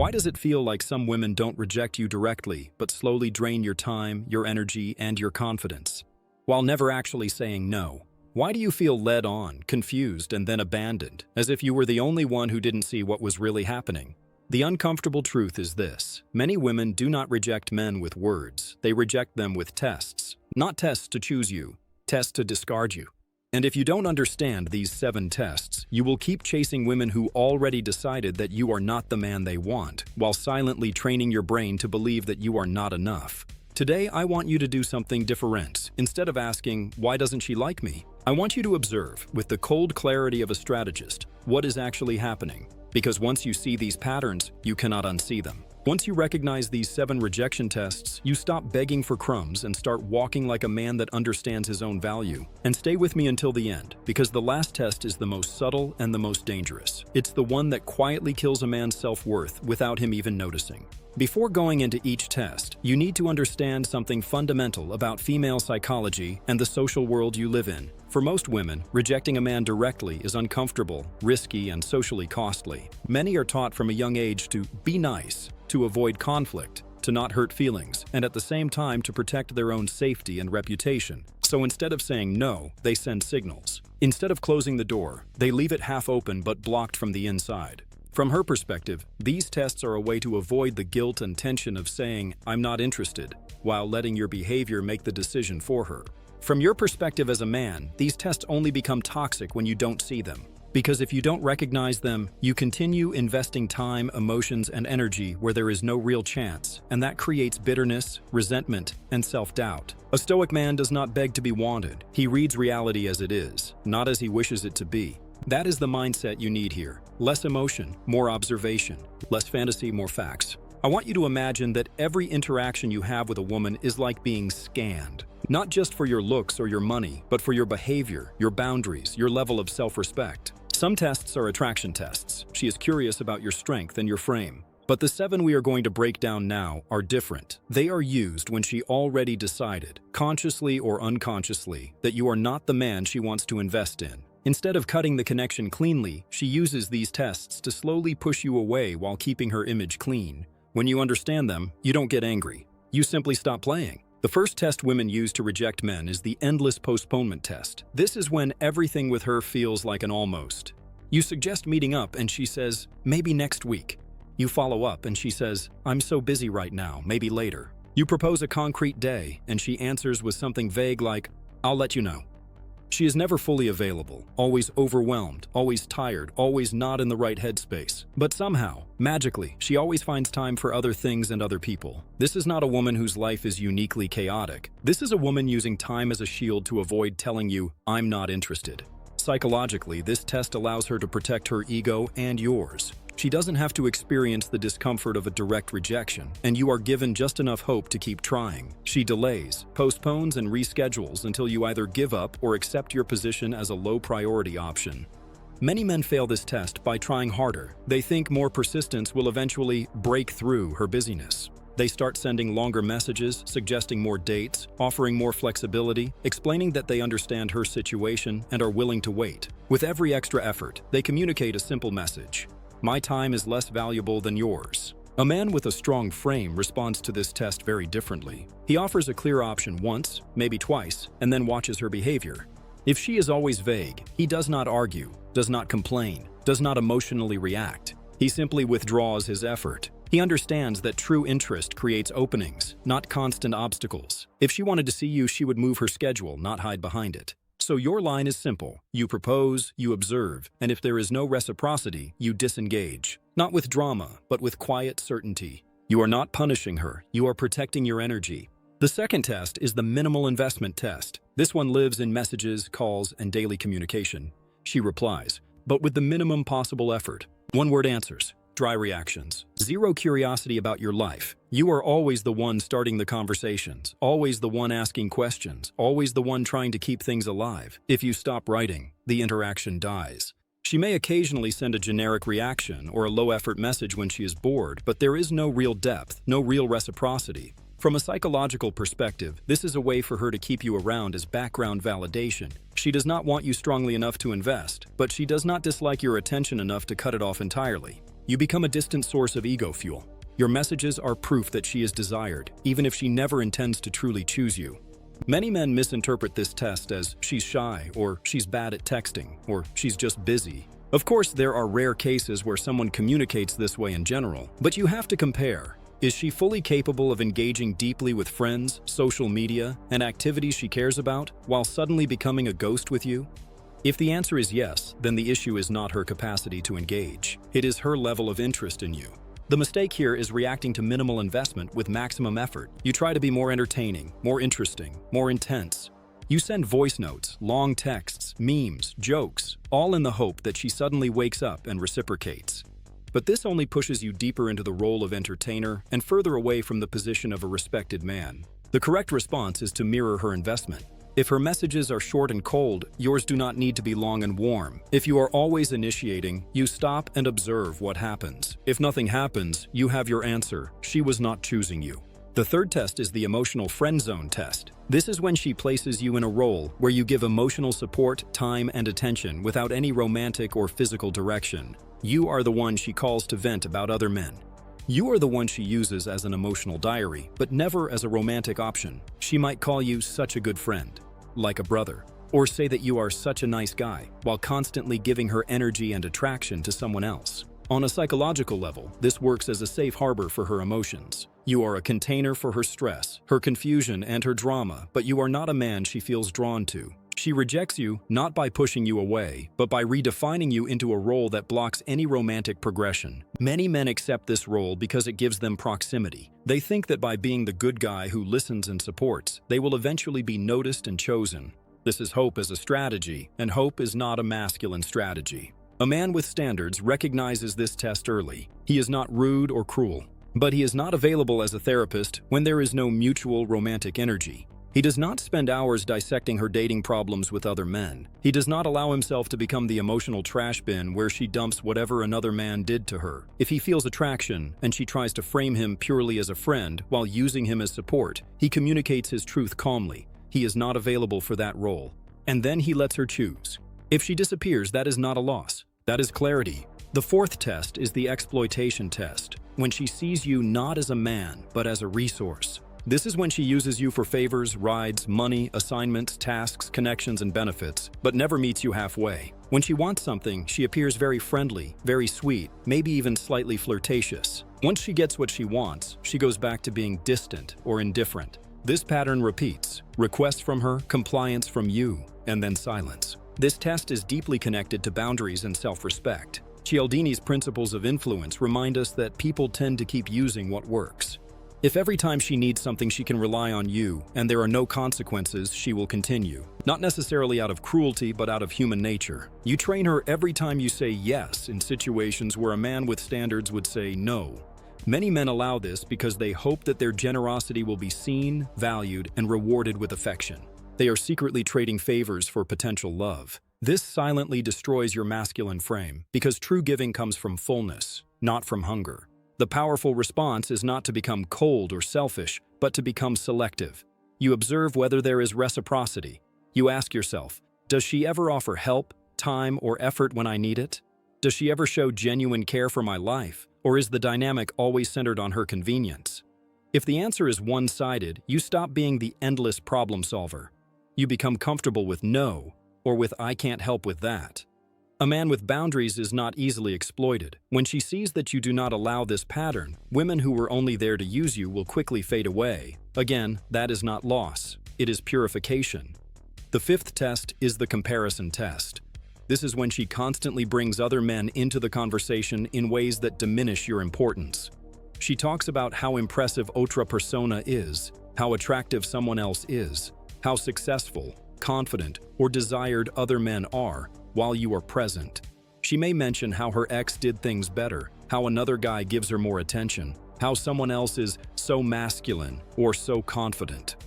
Why does it feel like some women don't reject you directly, but slowly drain your time, your energy, and your confidence, while never actually saying no? Why do you feel led on, confused, and then abandoned, as if you were the only one who didn't see what was really happening? The uncomfortable truth is this: many women do not reject men with words, they reject them with tests. Not tests to choose you, tests to discard you. And if you don't understand these 7 tests, you will keep chasing women who already decided that you are not the man they want, while silently training your brain to believe that you are not enough. Today, I want you to do something different. Instead of asking, "Why doesn't she like me?" I want you to observe, with the cold clarity of a strategist, what is actually happening. Because once you see these patterns, you cannot unsee them. Once you recognize these 7 rejection tests, you stop begging for crumbs and start walking like a man that understands his own value. And stay with me until the end, because the last test is the most subtle and the most dangerous. It's the one that quietly kills a man's self-worth without him even noticing. Before going into each test, you need to understand something fundamental about female psychology and the social world you live in. For most women, rejecting a man directly is uncomfortable, risky, and socially costly. Many are taught from a young age to be nice, to avoid conflict, to not hurt feelings, and at the same time to protect their own safety and reputation. So instead of saying no, they send signals. Instead of closing the door, they leave it half open but blocked from the inside. From her perspective, these tests are a way to avoid the guilt and tension of saying, "I'm not interested," while letting your behavior make the decision for her. From your perspective as a man, these tests only become toxic when you don't see them. Because if you don't recognize them, you continue investing time, emotions, and energy where there is no real chance, and that creates bitterness, resentment, and self-doubt. A stoic man does not beg to be wanted. He reads reality as it is, not as he wishes it to be. That is the mindset you need here. Less emotion, more observation. Less fantasy, more facts. I want you to imagine that every interaction you have with a woman is like being scanned. Not just for your looks or your money, but for your behavior, your boundaries, your level of self-respect. Some tests are attraction tests. She is curious about your strength and your frame. But the 7 we are going to break down now are different. They are used when she already decided, consciously or unconsciously, that you are not the man she wants to invest in. Instead of cutting the connection cleanly, she uses these tests to slowly push you away while keeping her image clean. When you understand them, you don't get angry. You simply stop playing. The first test women use to reject men is the endless postponement test. This is when everything with her feels like an almost. You suggest meeting up and she says, "Maybe next week." You follow up and she says, "I'm so busy right now, maybe later." You propose a concrete day and she answers with something vague like, "I'll let you know." She is never fully available, always overwhelmed, always tired, always not in the right headspace. But somehow, magically, she always finds time for other things and other people. This is not a woman whose life is uniquely chaotic. This is a woman using time as a shield to avoid telling you, "I'm not interested." Psychologically, this test allows her to protect her ego and yours. She doesn't have to experience the discomfort of a direct rejection, and you are given just enough hope to keep trying. She delays, postpones, and reschedules until you either give up or accept your position as a low-priority option. Many men fail this test by trying harder. They think more persistence will eventually break through her busyness. They start sending longer messages, suggesting more dates, offering more flexibility, explaining that they understand her situation and are willing to wait. With every extra effort, they communicate a simple message: "My time is less valuable than yours." A man with a strong frame responds to this test very differently. He offers a clear option once, maybe twice, and then watches her behavior. If she is always vague, he does not argue, does not complain, does not emotionally react. He simply withdraws his effort. He understands that true interest creates openings, not constant obstacles. If she wanted to see you, she would move her schedule, not hide behind it. So your line is simple. You propose, you observe, and if there is no reciprocity, you disengage. Not with drama, but with quiet certainty. You are not punishing her, you are protecting your energy. The second test is the minimal investment test. This one lives in messages, calls, and daily communication. She replies, but with the minimum possible effort. One-word answers. Dry reactions. Zero curiosity about your life. You are always the one starting the conversations, always the one asking questions, always the one trying to keep things alive. If you stop writing, the interaction dies. She may occasionally send a generic reaction or a low-effort message when she is bored, but there is no real depth, no real reciprocity. From a psychological perspective, this is a way for her to keep you around as background validation. She does not want you strongly enough to invest, but she does not dislike your attention enough to cut it off entirely. You become a distant source of ego fuel. Your messages are proof that she is desired, even if she never intends to truly choose you. Many men misinterpret this test as she's shy, or she's bad at texting, or she's just busy. Of course, there are rare cases where someone communicates this way in general, but you have to compare. Is she fully capable of engaging deeply with friends, social media, and activities she cares about, while suddenly becoming a ghost with you? If the answer is yes, then the issue is not her capacity to engage. It is her level of interest in you. The mistake here is reacting to minimal investment with maximum effort. You try to be more entertaining, more interesting, more intense. You send voice notes, long texts, memes, jokes, all in the hope that she suddenly wakes up and reciprocates. But this only pushes you deeper into the role of entertainer and further away from the position of a respected man. The correct response is to mirror her investment. If her messages are short and cold, yours do not need to be long and warm. If you are always initiating, you stop and observe what happens. If nothing happens, you have your answer. She was not choosing you. The third test is the emotional friend zone test. This is when she places you in a role where you give emotional support, time, and attention without any romantic or physical direction. You are the one she calls to vent about other men. You are the one she uses as an emotional diary, but never as a romantic option. She might call you such a good friend, like a brother, or say that you are such a nice guy, while constantly giving her energy and attraction to someone else. On a psychological level, this works as a safe harbor for her emotions. You are a container for her stress, her confusion, and her drama, but you are not a man she feels drawn to. She rejects you not by pushing you away, but by redefining you into a role that blocks any romantic progression. Many men accept this role because it gives them proximity. They think that by being the good guy who listens and supports, they will eventually be noticed and chosen. This is hope as a strategy, and hope is not a masculine strategy. A man with standards recognizes this test early. He is not rude or cruel, but he is not available as a therapist when there is no mutual romantic energy. He does not spend hours dissecting her dating problems with other men. He does not allow himself to become the emotional trash bin where she dumps whatever another man did to her. If he feels attraction and she tries to frame him purely as a friend while using him as support, he communicates his truth calmly. He is not available for that role. And then he lets her choose. If she disappears, that is not a loss. That is clarity. The fourth test is the exploitation test, when she sees you not as a man, but as a resource. This is when she uses you for favors, rides, money, assignments, tasks, connections, and benefits, but never meets you halfway. When she wants something, she appears very friendly, very sweet, maybe even slightly flirtatious. Once she gets what she wants, she goes back to being distant or indifferent. This pattern repeats: requests from her, compliance from you, and then silence. This test is deeply connected to boundaries and self-respect. Cialdini's principles of influence remind us that people tend to keep using what works. If every time she needs something she can rely on you, and there are no consequences, she will continue. Not necessarily out of cruelty, but out of human nature. You train her every time you say yes in situations where a man with standards would say no. Many men allow this because they hope that their generosity will be seen, valued, and rewarded with affection. They are secretly trading favors for potential love. This silently destroys your masculine frame, because true giving comes from fullness, not from hunger. The powerful response is not to become cold or selfish, but to become selective. You observe whether there is reciprocity. You ask yourself, does she ever offer help, time, or effort when I need it? Does she ever show genuine care for my life, or is the dynamic always centered on her convenience? If the answer is one-sided, you stop being the endless problem solver. You become comfortable with no, or with I can't help with that. A man with boundaries is not easily exploited. When she sees that you do not allow this pattern, women who were only there to use you will quickly fade away. Again, that is not loss. It is purification. The fifth test is the comparison test. This is when she constantly brings other men into the conversation in ways that diminish your importance. She talks about how impressive otra persona is, how attractive someone else is, how successful, confident, or desired other men are, while you are present. She may mention how her ex did things better, how another guy gives her more attention, how someone else is so masculine or so confident.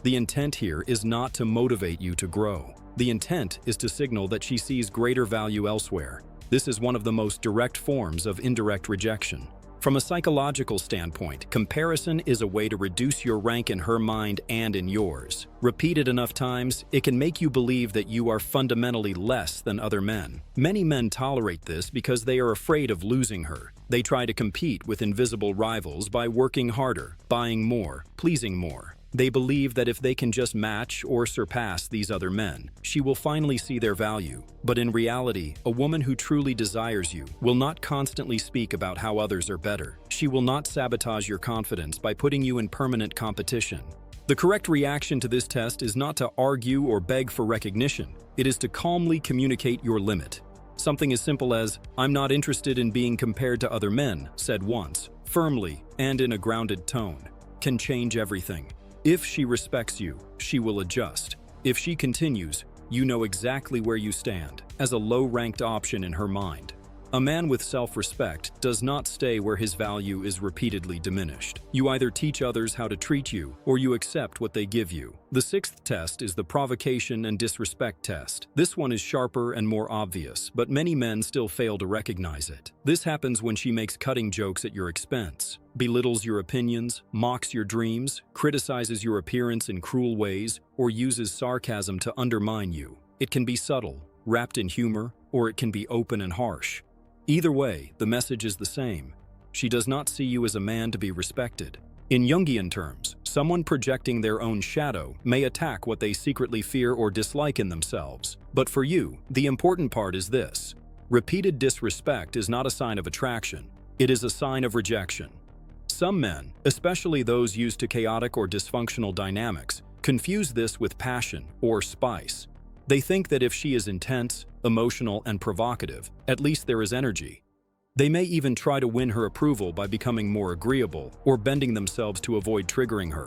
The intent here is not to motivate you to grow. The intent is to signal that she sees greater value elsewhere. This is one of the most direct forms of indirect rejection. From a psychological standpoint, comparison is a way to reduce your rank in her mind and in yours. Repeated enough times, it can make you believe that you are fundamentally less than other men. Many men tolerate this because they are afraid of losing her. They try to compete with invisible rivals by working harder, buying more, pleasing more. They believe that if they can just match or surpass these other men, she will finally see their value. But in reality, a woman who truly desires you will not constantly speak about how others are better. She will not sabotage your confidence by putting you in permanent competition. The correct reaction to this test is not to argue or beg for recognition. It is to calmly communicate your limit. Something as simple as, "I'm not interested in being compared to other men," said once, firmly and in a grounded tone, can change everything. If she respects you, she will adjust. If she continues, you know exactly where you stand, as a low-ranked option in her mind. A man with self-respect does not stay where his value is repeatedly diminished. You either teach others how to treat you, or you accept what they give you. The sixth test is the provocation and disrespect test. This one is sharper and more obvious, but many men still fail to recognize it. This happens when she makes cutting jokes at your expense, belittles your opinions, mocks your dreams, criticizes your appearance in cruel ways, or uses sarcasm to undermine you. It can be subtle, wrapped in humor, or it can be open and harsh. Either way, the message is the same. She does not see you as a man to be respected. In Jungian terms, someone projecting their own shadow may attack what they secretly fear or dislike in themselves. But for you, the important part is this. Repeated disrespect is not a sign of attraction. It is a sign of rejection. Some men, especially those used to chaotic or dysfunctional dynamics, confuse this with passion or spice. They think that if she is intense, emotional, and provocative, at least there is energy. They may even try to win her approval by becoming more agreeable or bending themselves to avoid triggering her.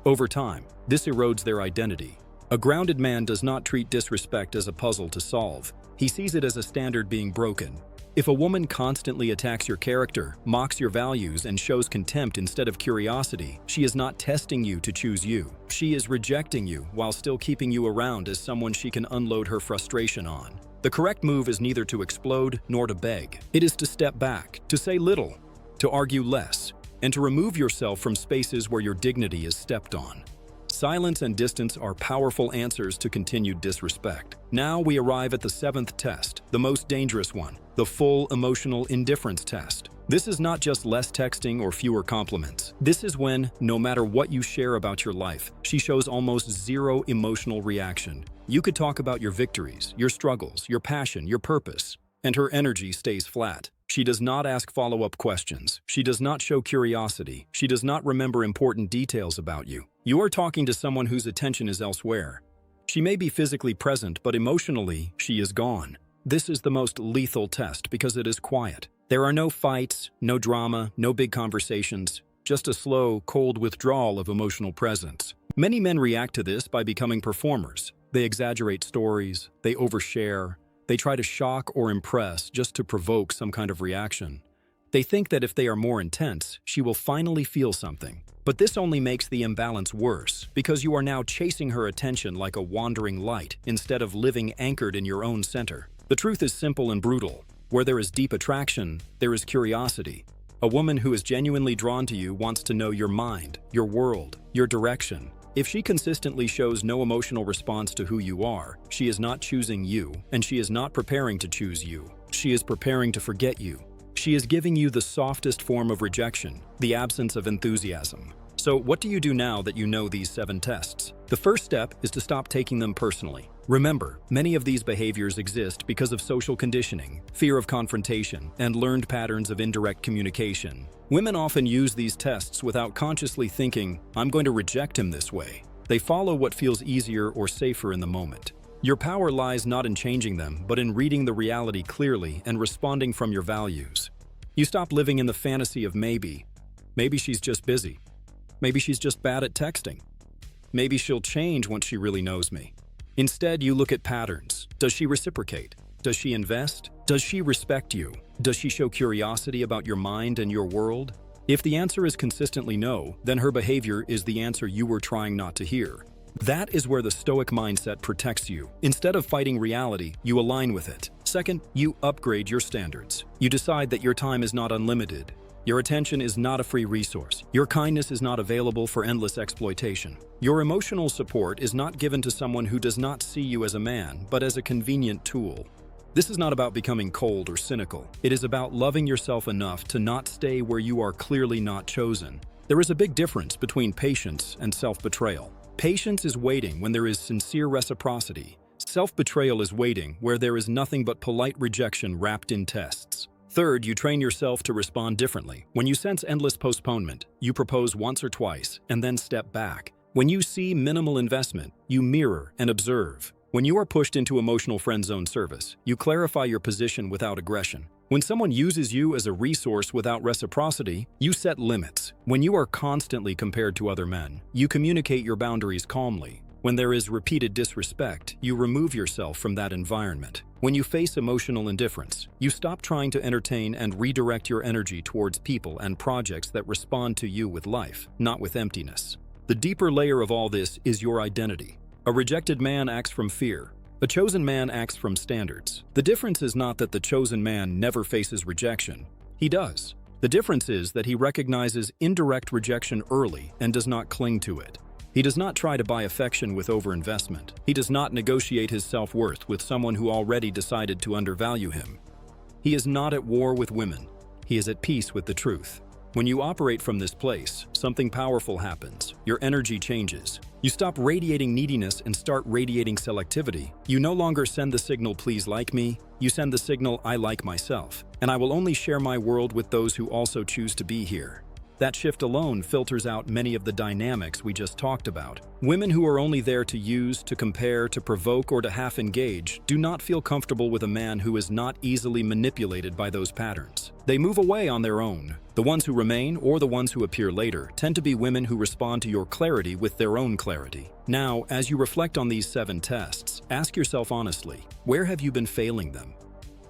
Over time, this erodes their identity. A grounded man does not treat disrespect as a puzzle to solve. He sees it as a standard being broken. If a woman constantly attacks your character, mocks your values, and shows contempt instead of curiosity, she is not testing you to choose you. She is rejecting you while still keeping you around as someone she can unload her frustration on. The correct move is neither to explode nor to beg. It is to step back, to say little, to argue less, and to remove yourself from spaces where your dignity is stepped on. Silence and distance are powerful answers to continued disrespect. Now we arrive at the seventh test, the most dangerous one, the full emotional indifference test. This is not just less texting or fewer compliments. This is when, no matter what you share about your life, she shows almost zero emotional reaction. You could talk about your victories, your struggles, your passion, your purpose, and her energy stays flat. She does not ask follow-up questions. She does not show curiosity. She does not remember important details about you. You are talking to someone whose attention is elsewhere. She may be physically present, but emotionally, she is gone. This is the most lethal test because it is quiet. There are no fights, no drama, no big conversations, just a slow, cold withdrawal of emotional presence. Many men react to this by becoming performers. They exaggerate stories, they overshare, they try to shock or impress just to provoke some kind of reaction. They think that if they are more intense, she will finally feel something. But this only makes the imbalance worse, because you are now chasing her attention like a wandering light instead of living anchored in your own center. The truth is simple and brutal. Where there is deep attraction, there is curiosity. A woman who is genuinely drawn to you wants to know your mind, your world, your direction. If she consistently shows no emotional response to who you are, she is not choosing you, and she is not preparing to choose you. She is preparing to forget you. She is giving you the softest form of rejection, the absence of enthusiasm. So what do you do now that you know these 7 tests? The first step is to stop taking them personally. Remember, many of these behaviors exist because of social conditioning, fear of confrontation, and learned patterns of indirect communication. Women often use these tests without consciously thinking, "I'm going to reject him this way." They follow what feels easier or safer in the moment. Your power lies not in changing them, but in reading the reality clearly and responding from your values. You stop living in the fantasy of maybe. Maybe she's just busy. Maybe she's just bad at texting. Maybe she'll change once she really knows me. Instead, you look at patterns. Does she reciprocate? Does she invest? Does she respect you? Does she show curiosity about your mind and your world? If the answer is consistently no, then her behavior is the answer you were trying not to hear. That is where the Stoic mindset protects you. Instead of fighting reality, you align with it. Second, you upgrade your standards. You decide that your time is not unlimited. Your attention is not a free resource. Your kindness is not available for endless exploitation. Your emotional support is not given to someone who does not see you as a man, but as a convenient tool. This is not about becoming cold or cynical. It is about loving yourself enough to not stay where you are clearly not chosen. There is a big difference between patience and self-betrayal. Patience is waiting when there is sincere reciprocity. Self-betrayal is waiting where there is nothing but polite rejection wrapped in tests. Third, you train yourself to respond differently. When you sense endless postponement, you propose once or twice and then step back. When you see minimal investment, you mirror and observe. When you are pushed into emotional friend zone service, you clarify your position without aggression. When someone uses you as a resource without reciprocity, you set limits. When you are constantly compared to other men, you communicate your boundaries calmly. When there is repeated disrespect, you remove yourself from that environment. When you face emotional indifference, you stop trying to entertain and redirect your energy towards people and projects that respond to you with life, not with emptiness. The deeper layer of all this is your identity. A rejected man acts from fear. A chosen man acts from standards. The difference is not that the chosen man never faces rejection. He does. The difference is that he recognizes indirect rejection early and does not cling to it. He does not try to buy affection with overinvestment. He does not negotiate his self-worth with someone who already decided to undervalue him. He is not at war with women. He is at peace with the truth. When you operate from this place, something powerful happens. Your energy changes. You stop radiating neediness and start radiating selectivity. You no longer send the signal, please like me. You send the signal, I like myself. And I will only share my world with those who also choose to be here. That shift alone filters out many of the dynamics we just talked about. Women who are only there to use, to compare, to provoke, or to half-engage do not feel comfortable with a man who is not easily manipulated by those patterns. They move away on their own. The ones who remain, or the ones who appear later, tend to be women who respond to your clarity with their own clarity. Now, as you reflect on these 7 tests, ask yourself honestly, where have you been failing them?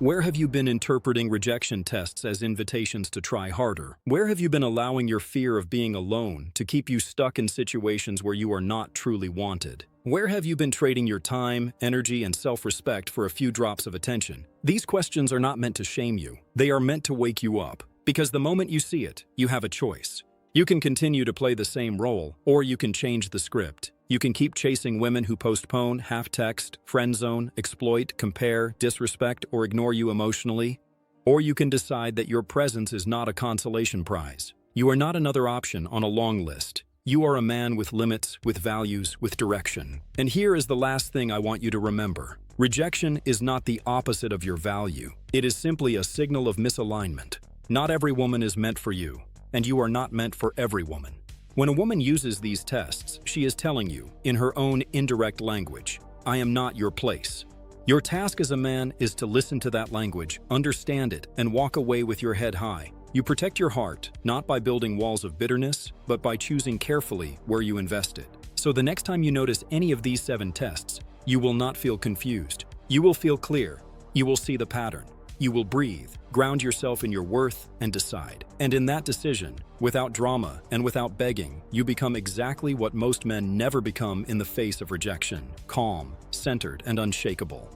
Where have you been interpreting rejection tests as invitations to try harder? Where have you been allowing your fear of being alone to keep you stuck in situations where you are not truly wanted? Where have you been trading your time, energy, and self-respect for a few drops of attention? These questions are not meant to shame you. They are meant to wake you up. Because the moment you see it, you have a choice. You can continue to play the same role, or you can change the script. You can keep chasing women who postpone, half-text, friend zone, exploit, compare, disrespect, or ignore you emotionally. Or you can decide that your presence is not a consolation prize. You are not another option on a long list. You are a man with limits, with values, with direction. And here is the last thing I want you to remember. Rejection is not the opposite of your value. It is simply a signal of misalignment. Not every woman is meant for you, and you are not meant for every woman. When a woman uses these tests, she is telling you, in her own indirect language, I am not your place. Your task as a man is to listen to that language, understand it, and walk away with your head high. You protect your heart, not by building walls of bitterness, but by choosing carefully where you invest it. So the next time you notice any of these 7 tests, you will not feel confused. You will feel clear. You will see the pattern. You will breathe, ground yourself in your worth, and decide. And in that decision, without drama and without begging, you become exactly what most men never become in the face of rejection: calm, centered, and unshakable.